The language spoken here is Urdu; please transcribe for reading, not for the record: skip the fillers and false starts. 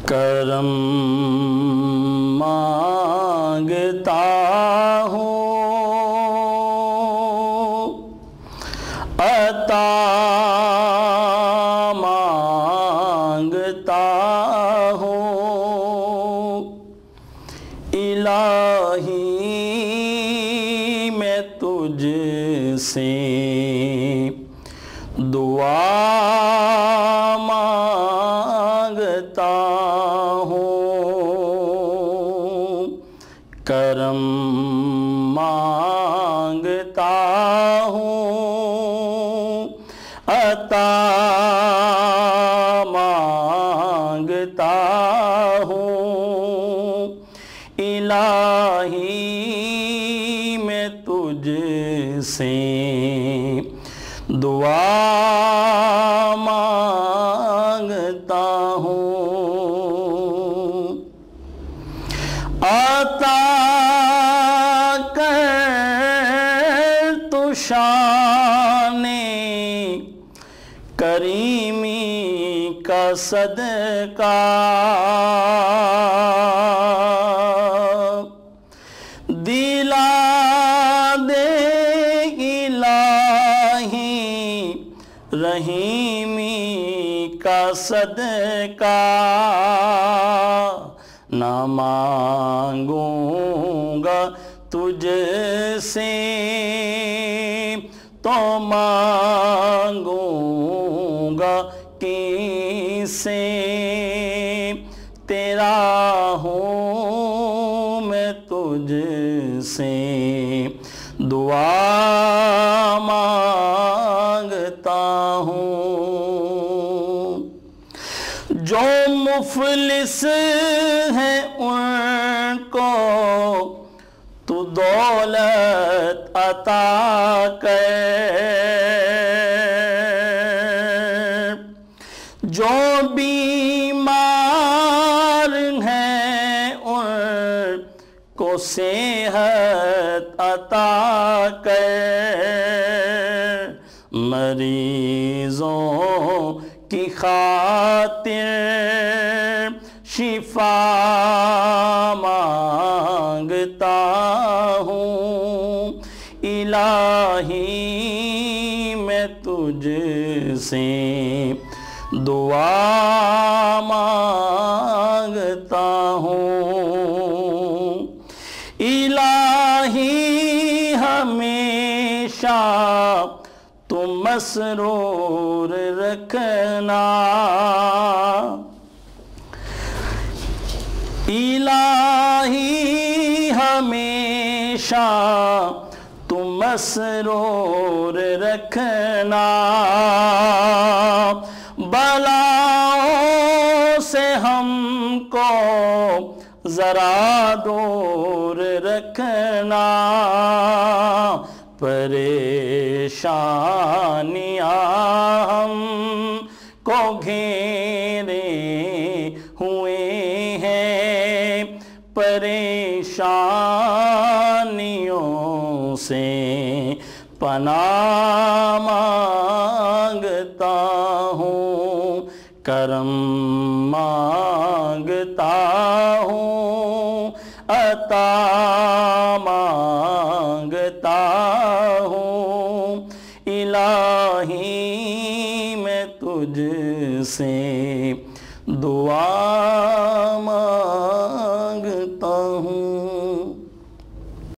کرم مانگتا ہوں عطا مانگتا ہوں الہی میں تجھ سے دعا مانگتا ہوں کرم مانگتا ہوں عطا مانگتا ہوں الہی میں تجھ سے دعا مانگتا ہوں عطا کر تو شان کریمی کا صدقہ دلا دے الہی رحیمی کا صدقہ نہ مانگوں گا تجھ سے تو مانگوں گا کس سے تیرا ہوں میں تجھ سے دعا مانگتا ہوں جو مفلس ہیں ان کو تو دولت عطا کر جو بیمار ہیں ان کو صحت عطا کر مریضوں کی خاطر شفا مانگتا ہوں الہی میں تجھ سے دعا مانگتا ہوں الہی ہمیشہ تم مسرور رکھنا الہی ہمیشہ تم مسرور رکھنا بلاؤں سے ہم کو ذرا دور رکھنا پریشانیاں ہم کو گھیرے ہوئے ہیں پریشانیوں سے پناہ مانگتا ہوں کرم مانگتا ہوں عطا مانگتا ہوں الہی میں تجھ سے دعا